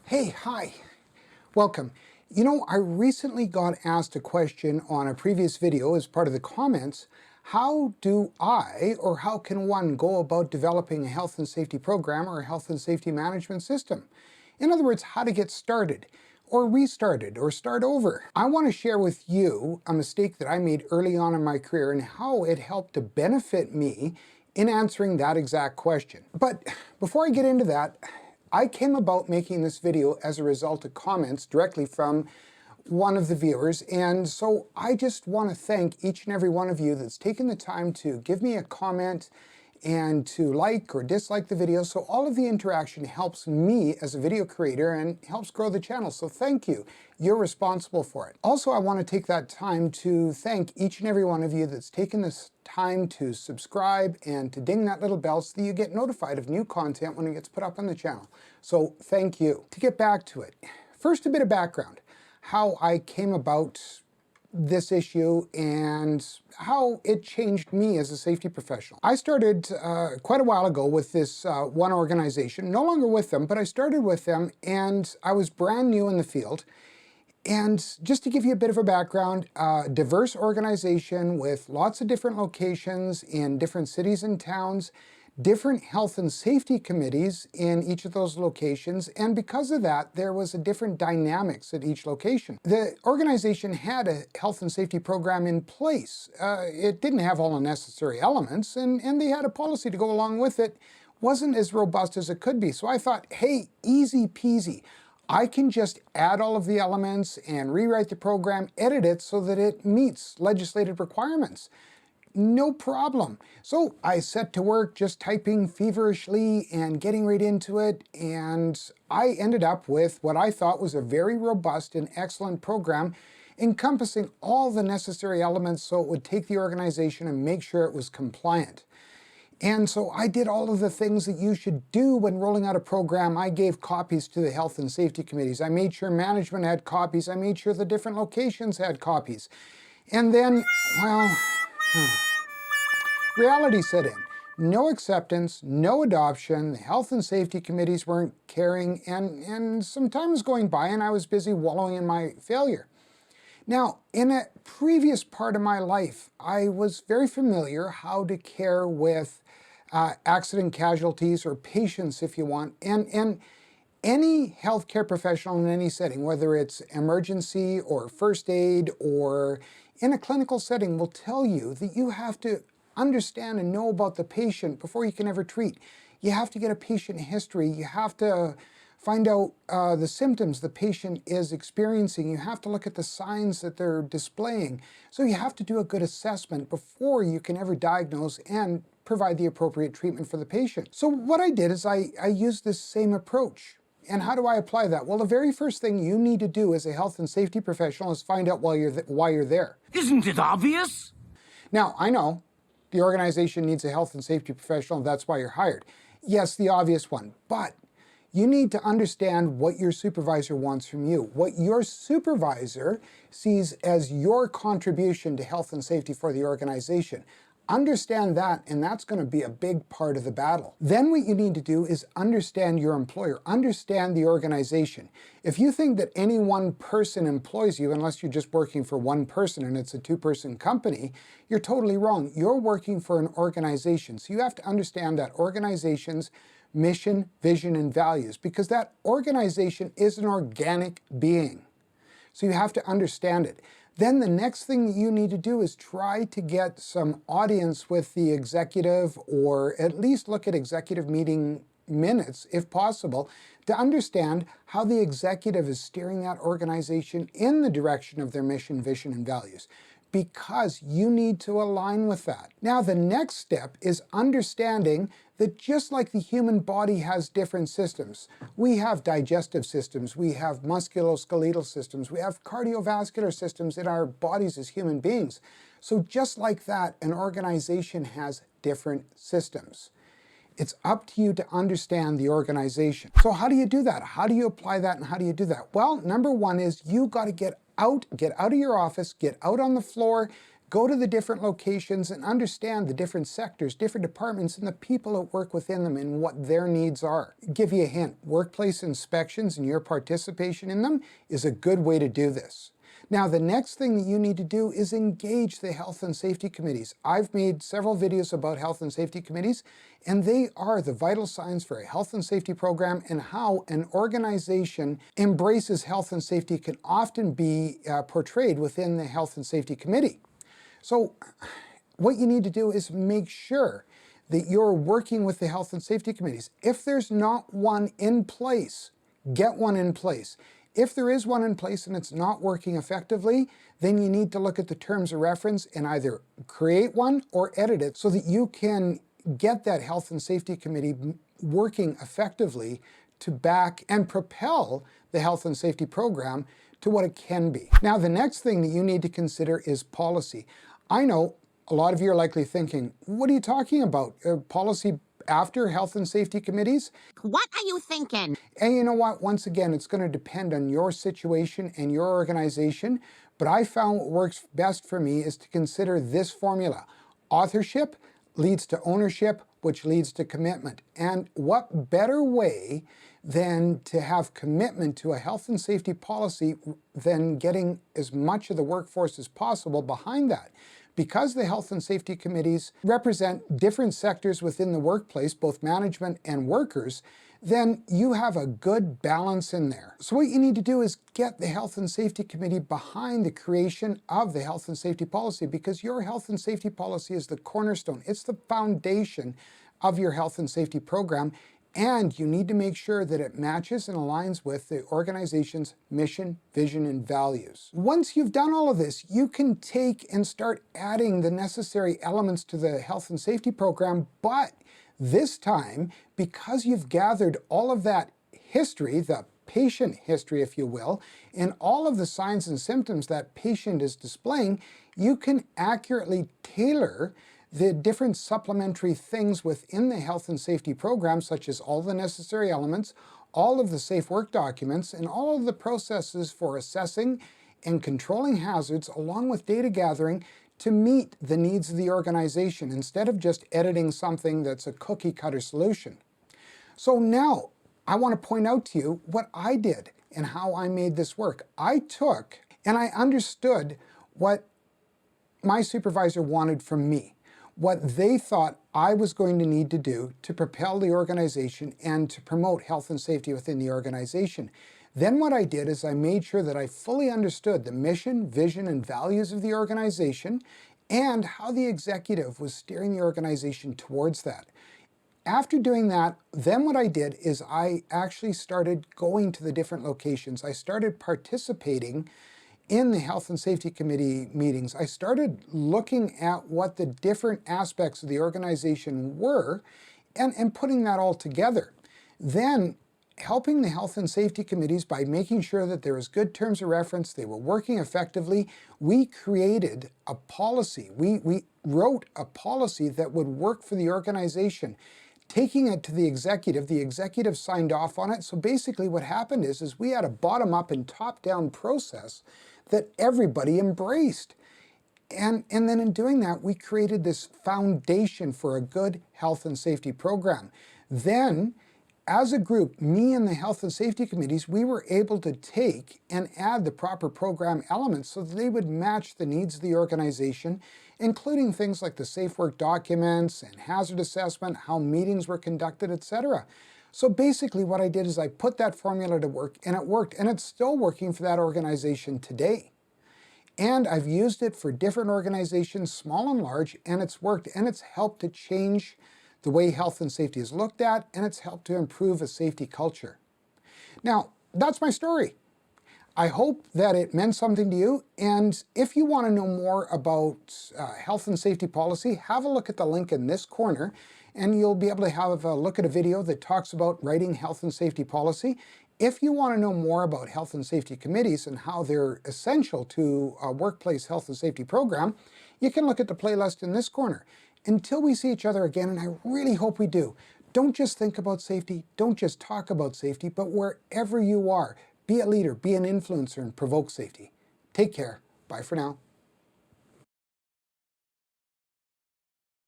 Hey, hi, welcome. You know, I recently got asked a question on a previous video as part of the comments. How do I, or how can one go about developing a health and safety program or a health and safety management system? In other words, how to get started, or restarted, or start over. I want to share with you a mistake that I made early on in my career and how it helped to benefit me in answering that exact question. But before I get into that, I came about making this video as a result of comments directly from one of the viewers, and so I just want to thank each and every one of you that's taken the time to give me a comment and to like or dislike the video. So all of the interaction helps me as a video creator and helps grow the channel. So thank you. You're responsible for it. Also, I want to take that time to thank each and every one of you that's taken this time to subscribe and to ding that little bell so that you get notified of new content when it gets put up on the channel. So thank you. To get back to it, first a bit of background, how I came about this issue and how it changed me as a safety professional. I started quite a while ago with this one organization, no longer with them, but I started with them and I was brand new in the field. And just to give you a bit of a background, diverse organization with lots of different locations in different cities and towns, different health and safety committees in each of those locations, and because of that, there was a different dynamics at each location. The organization had a health and safety program in place. It didn't have all the necessary elements, and they had a policy to go along with it. Wasn't as robust as it could be. So I thought, hey, easy peasy. I can just add all of the elements and rewrite the program, edit it so that it meets legislative requirements. No problem. So I set to work just typing feverishly and getting right into it, and I ended up with what I thought was a very robust and excellent program encompassing all the necessary elements so it would take the organization and make sure it was compliant. And so I did all of the things that you should do when rolling out a program. I gave copies to the health and safety committees. I made sure management had copies. I made sure the different locations had copies. And then, well, reality set in. No acceptance, no adoption, the health and safety committees weren't caring, and some time was going by and I was busy wallowing in my failure. Now, in a previous part of my life, I was very familiar how to care with accident casualties or patients, if you want, and any healthcare professional in any setting, whether it's emergency or first aid or in a clinical setting, will tell you that you have to understand and know about the patient before you can ever treat. You have to get a patient history. You have to find out the symptoms the patient is experiencing. You have to look at the signs that they're displaying. So you have to do a good assessment before you can ever diagnose and provide the appropriate treatment for the patient. So what I did is I used this same approach. And how do I apply that? Well, the very first thing you need to do as a health and safety professional is find out why you're there. Isn't it obvious? Now, I know the organization needs a health and safety professional, and that's why you're hired. Yes, the obvious one, but you need to understand what your supervisor wants from you, what your supervisor sees as your contribution to health and safety for the organization. Understand that, and that's going to be a big part of the battle. Then what you need to do is understand your employer, understand the organization. If you think that any one person employs you, unless you're just working for one person and it's a two-person company, you're totally wrong. You're working for an organization. So you have to understand that organization's mission, vision, and values, because that organization is an organic being. So you have to understand it. Then the next thing that you need to do is try to get some audience with the executive, or at least look at executive meeting minutes, if possible, to understand how the executive is steering that organization in the direction of their mission, vision, and values, because you need to align with that. Now, the next step is understanding that just like the human body has different systems, we have digestive systems, we have musculoskeletal systems, we have cardiovascular systems in our bodies as human beings. So just like that, an organization has different systems. It's up to you to understand the organization. So how do you do that? How do you apply that, and how do you do that? Well, number one is you got to get out of your office, get out on the floor, Go to the different locations and understand the different sectors, different departments, and the people that work within them and what their needs are. Give you a hint, workplace inspections and your participation in them is a good way to do this. Now, the next thing that you need to do is engage the health and safety committees. I've made several videos about health and safety committees, and they are the vital signs for a health and safety program, and how an organization embraces health and safety can often be portrayed within the health and safety committee. So what you need to do is make sure that you're working with the health and safety committees. If there's not one in place, get one in place. If there is one in place and it's not working effectively, then you need to look at the terms of reference and either create one or edit it so that you can get that health and safety committee working effectively to back and propel the health and safety program to what it can be. Now, the next thing that you need to consider is policy. I know a lot of you are likely thinking, what are you talking about? Policy after health and safety committees? What are you thinking? And you know what? Once again, it's going to depend on your situation and your organization, but I found what works best for me is to consider this formula. Authorship leads to ownership, which leads to commitment. And what better way than to have commitment to a health and safety policy than getting as much of the workforce as possible behind that? Because the health and safety committees represent different sectors within the workplace, both management and workers, then you have a good balance in there. So what you need to do is get the health and safety committee behind the creation of the health and safety policy, because your health and safety policy is the cornerstone. It's the foundation of your health and safety program, and you need to make sure that it matches and aligns with the organization's mission, vision, and values. Once you've done all of this, you can take and start adding the necessary elements to the health and safety program, but this time, because you've gathered all of that history, the patient history, if you will, and all of the signs and symptoms that patient is displaying, you can accurately tailor the different supplementary things within the health and safety program, such as all the necessary elements, all of the safe work documents, and all of the processes for assessing and controlling hazards, along with data gathering, to meet the needs of the organization instead of just editing something that's a cookie cutter solution. So now I want to point out to you what I did and how I made this work. I took and I understood what my supervisor wanted from me, what they thought I was going to need to do to propel the organization and to promote health and safety within the organization. Then what I did is I made sure that I fully understood the mission, vision, and values of the organization and how the executive was steering the organization towards that. After doing that, then what I did is I actually started going to the different locations. I started participating in the health and safety committee meetings. I started looking at what the different aspects of the organization were and putting that all together. Then helping the health and safety committees by making sure that there was good terms of reference, they were working effectively. We created a policy. We wrote a policy that would work for the organization. Taking it to the executive signed off on it. So basically what happened is we had a bottom-up and top-down process that everybody embraced. And then in doing that, we created this foundation for a good health and safety program. Then, as a group, me and the health and safety committees, we were able to take and add the proper program elements so that they would match the needs of the organization, including things like the safe work documents and hazard assessment, how meetings were conducted, etc. So basically what I did is I put that formula to work, and it worked, and it's still working for that organization today. And I've used it for different organizations, small and large, and it's worked, and it's helped to change the way health and safety is looked at, and it's helped to improve a safety culture. Now, that's my story. I hope that it meant something to you, and if you want to know more about health and safety policy, have a look at the link in this corner, and you'll be able to have a look at a video that talks about writing health and safety policy. If you want to know more about health and safety committees and how they're essential to a workplace health and safety program, you can look at the playlist in this corner. Until we see each other again, and I really hope we do, don't just think about safety, don't just talk about safety, but wherever you are, be a leader, be an influencer, and provoke safety. Take care. Bye for now.